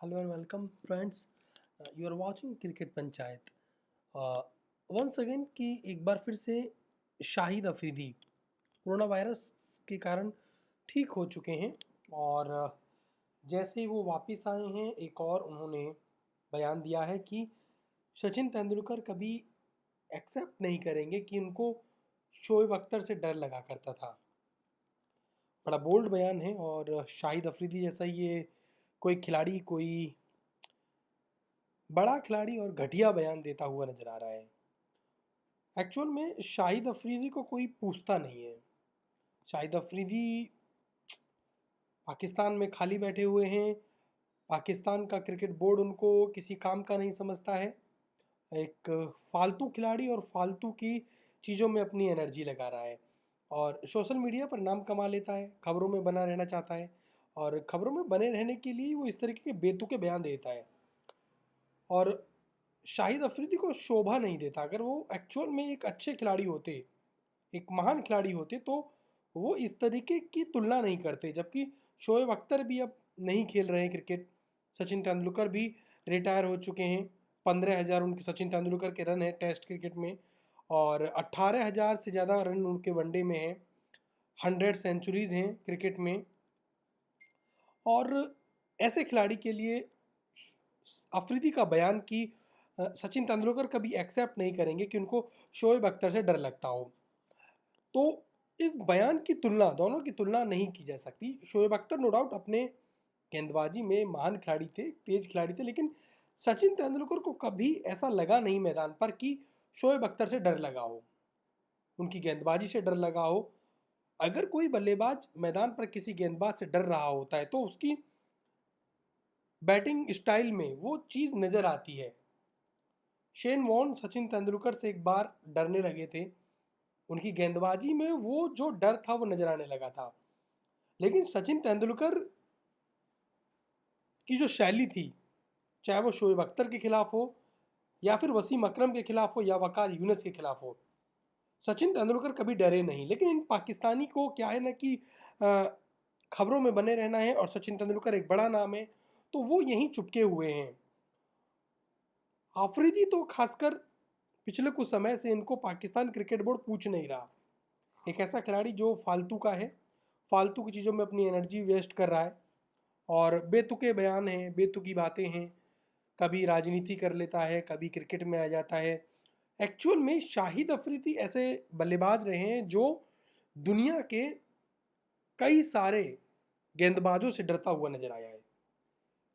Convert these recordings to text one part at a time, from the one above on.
Hello and welcome, friends. You are watching cricket Panchayat. Once again कि एक बार फिर से शाहिद अफरीदी कोरोना वायरस के कारण ठीक हो चुके हैं और जैसे ही वो वापस आए हैं एक और उन्होंने बयान दिया है कि सचिन तेंदुलकर कभी एक्सेप्ट नहीं करेंगे कि उनको शोएब अख्तर से डर लगा करता था. बड़ा बोल्ड बयान है और शाहिद अफरीदी जैसा ये कोई खिलाड़ी कोई बड़ा खिलाड़ी और घटिया बयान देता हुआ नजर आ रहा है. एक्चुअल में शाहिद अफरीदी को कोई पूछता नहीं है. शाहिद अफरीदी पाकिस्तान में खाली बैठे हुए हैं. पाकिस्तान का क्रिकेट बोर्ड उनको किसी काम का नहीं समझता है. एक फालतू खिलाड़ी और फालतू की चीज़ों में अपनी एनर्जी लगा रहा है और सोशल मीडिया पर नाम कमा लेता है, खबरों में बना रहना चाहता है और खबरों में बने रहने के लिए वो इस तरीके के बेतुके बयान देता है और शाहिद अफरीदी को शोभा नहीं देता. अगर वो एक्चुअल में एक अच्छे खिलाड़ी होते, एक महान खिलाड़ी होते, तो वो इस तरीके की तुलना नहीं करते. जबकि शोएब अख्तर भी अब नहीं खेल रहे हैं क्रिकेट. सचिन तेंदुलकर भी रिटायर हो चुके हैं. 15,000 उनके सचिन तेंदुलकर के रन हैं टेस्ट क्रिकेट में और 18,000 से ज़्यादा रन उनके वनडे में हैं. 100 सेंचुरीज हैं क्रिकेट में. और ऐसे खिलाड़ी के लिए अफरीदी का बयान कि सचिन तेंदुलकर कभी एक्सेप्ट नहीं करेंगे कि उनको शोएब अख्तर से डर लगता हो, तो इस बयान की तुलना, दोनों की तुलना नहीं की जा सकती. शोएब अख्तर नो डाउट अपने गेंदबाजी में महान खिलाड़ी थे, तेज खिलाड़ी थे, लेकिन सचिन तेंदुलकर को कभी ऐसा लगा नहीं मैदान पर कि शोएब अख्तर से डर लगा हो, उनकी गेंदबाजी से डर लगा हो. अगर कोई बल्लेबाज मैदान पर किसी गेंदबाज से डर रहा होता है तो उसकी बैटिंग स्टाइल में वो चीज़ नज़र आती है. शेन वॉर्न सचिन तेंदुलकर से एक बार डरने लगे थे. उनकी गेंदबाजी में वो जो डर था वो नजर आने लगा था. लेकिन सचिन तेंदुलकर की जो शैली थी, चाहे वो शोएब अख्तर के खिलाफ हो या फिर वसीम अकरम के खिलाफ हो या वकार यूनिस के खिलाफ हो, सचिन तेंदुलकर कभी डरे नहीं. लेकिन इन पाकिस्तानी को क्या है ना कि खबरों में बने रहना है और सचिन तेंदुलकर एक बड़ा नाम है, तो वो यहीं चुपके हुए हैं. आफरीदी तो खासकर पिछले कुछ समय से इनको पाकिस्तान क्रिकेट बोर्ड पूछ नहीं रहा. एक ऐसा खिलाड़ी जो फालतू का है, फालतू की चीज़ों में अपनी एनर्जी वेस्ट कर रहा है और बेतुके बयान हैं, बेतुकी बातें हैं. कभी राजनीति कर लेता है, कभी क्रिकेट में आ जाता है. एक्चुअल में शाहिद अफरीदी ऐसे बल्लेबाज रहे हैं जो दुनिया के कई सारे गेंदबाजों से डरता हुआ नजर आया है.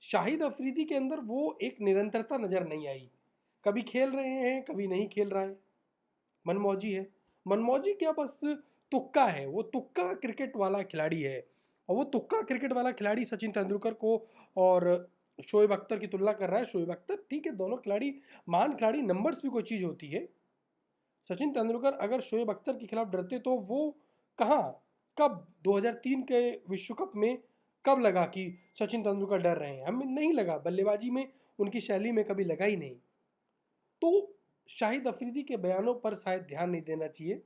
शाहिद अफरीदी के अंदर वो एक निरंतरता नजर नहीं आई. कभी खेल रहे हैं, कभी नहीं खेल रहा है. मनमौजी है. मनमौजी क्या, बस तुक्का है. वो तुक्का क्रिकेट वाला खिलाड़ी है और वो तुक्का क्रिकेट वाला खिलाड़ी सचिन तेंदुलकर को और शोएब अख्तर की तुलना कर रहा है. शोएब अख्तर ठीक है, दोनों खिलाड़ी महान खिलाड़ी, नंबर्स भी कोई चीज़ होती है. सचिन तेंदुलकर अगर शोएब अख्तर के खिलाफ डरते तो वो कहाँ, कब 2003 के विश्व कप में कब लगा कि सचिन तेंदुलकर डर रहे हैं? हमें नहीं लगा. बल्लेबाजी में उनकी शैली में कभी लगा ही नहीं. तो शाहिद अफरीदी के बयानों पर शायद ध्यान नहीं देना चाहिए.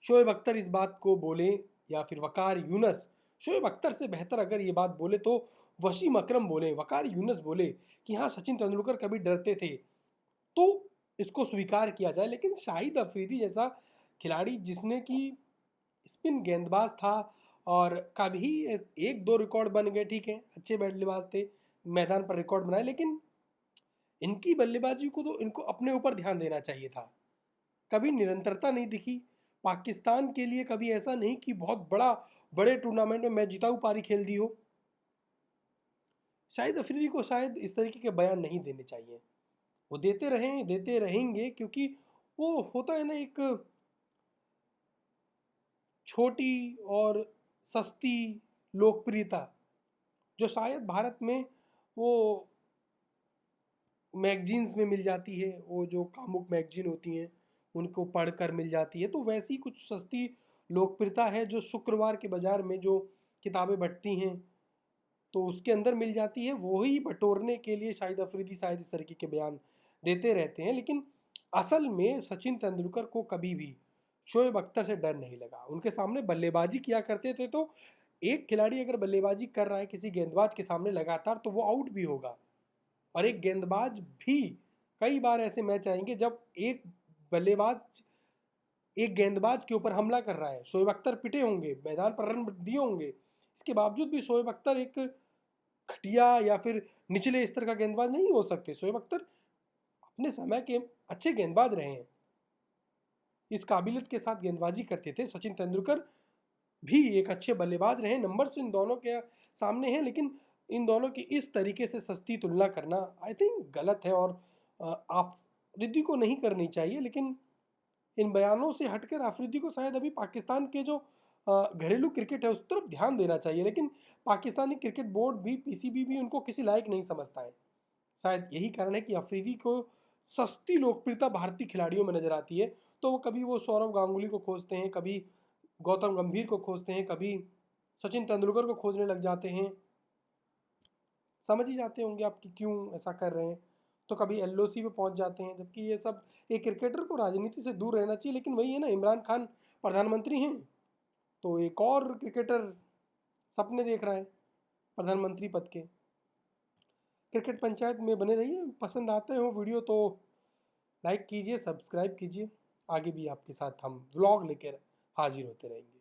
शोएब अख्तर इस बात को बोले या फिर वकार यूनस, शोएब अख्तर से बेहतर अगर ये बात बोले तो वसीम अकरम बोले, वकार यूनस बोले कि हाँ सचिन तेंदुलकर कभी डरते थे, तो इसको स्वीकार किया जाए. लेकिन शाहिद अफरीदी जैसा खिलाड़ी जिसने कि स्पिन गेंदबाज था और कभी एक दो रिकॉर्ड बन गए, ठीक है, अच्छे बल्लेबाज थे, मैदान पर रिकॉर्ड बनाए, लेकिन इनकी बल्लेबाजी को तो इनको अपने ऊपर ध्यान देना चाहिए था. कभी निरंतरता नहीं दिखी. पाकिस्तान के लिए कभी ऐसा नहीं कि बहुत बड़ा, बड़े टूर्नामेंट में मैच जिताऊ पारी खेल दी हो. शाहिद अफरीदी को शायद इस तरीके के बयान नहीं देने चाहिए. वो देते रहें, देते रहेंगे, क्योंकि वो होता है ना एक छोटी और सस्ती लोकप्रियता जो शायद भारत में वो मैगजीन्स में मिल जाती है, वो जो कामुक मैगजीन होती हैं उनको पढ़कर मिल जाती है. तो वैसी कुछ सस्ती लोकप्रियता है जो शुक्रवार के बाज़ार में जो किताबें बंटती हैं तो उसके अंदर मिल जाती है. वही बटोरने के लिए शाहिद अफरीदी शायद इस तरीके के बयान देते रहते हैं. लेकिन असल में सचिन तेंदुलकर को कभी भी शोएब अख्तर से डर नहीं लगा. उनके सामने बल्लेबाजी किया करते थे तो एक खिलाड़ी अगर बल्लेबाजी कर रहा है किसी गेंदबाज के सामने लगातार तो वो आउट भी होगा। और एक गेंदबाज भी, कई बार ऐसे मैच आएंगे जब बल्लेबाज एक गेंदबाज के ऊपर हमला कर रहा है। शोएब अख्तर पिटे होंगे, मैदान पर रन दिए होंगे, इसके बावजूद भी शोएब अख्तर एक घटिया या फिर निचले स्तर का गेंदबाज नहीं हो सकते। शोएब अख्तर अपने समय के अच्छे गेंदबाज रहे हैं, इस काबिलियत के साथ गेंदबाजी करते थे। सचिन तेंदुलकर भी एक अच्छे बल्लेबाज रहे, नंबर्स इन दोनों के सामने हैं, लेकिन इन दोनों की इस तरीके से सस्ती तुलना करना आई थिंक गलत है और आफरीदी को नहीं करनी चाहिए। लेकिन इन बयानों से हटकर आफरीदी को शायद अभी पाकिस्तान के जो घरेलू क्रिकेट है उस तरफ ध्यान देना चाहिए। लेकिन पाकिस्तानी क्रिकेट बोर्ड भी, पीसीबी भी उनको किसी लायक नहीं समझता है। शायद यही कारण है कि अफरीदी को सस्ती लोकप्रियता भारतीय खिलाड़ियों में नजर आती है। तो वो कभी वो सौरव गांगुली को खोजते हैं, कभी गौतम गंभीर को खोजते हैं, कभी सचिन तेंदुलकर को खोजने लग जाते हैं। समझ ही जाते होंगे आप कि क्यों ऐसा कर रहे हैं। तो कभी एलओसी पे पहुंच जाते हैं, जबकि ये सब, एक क्रिकेटर को राजनीति से दूर रहना चाहिए। लेकिन वही है ना, इमरान खान प्रधानमंत्री हैं, तो एक और क्रिकेटर सपने देख रहा है प्रधानमंत्री पद के। क्रिकेट पंचायत में बने रहिए। पसंद आते हो वीडियो तो लाइक कीजिए, सब्सक्राइब कीजिए। आगे भी आपके साथ हम व्लॉग लेकर हाजिर होते रहेंगे।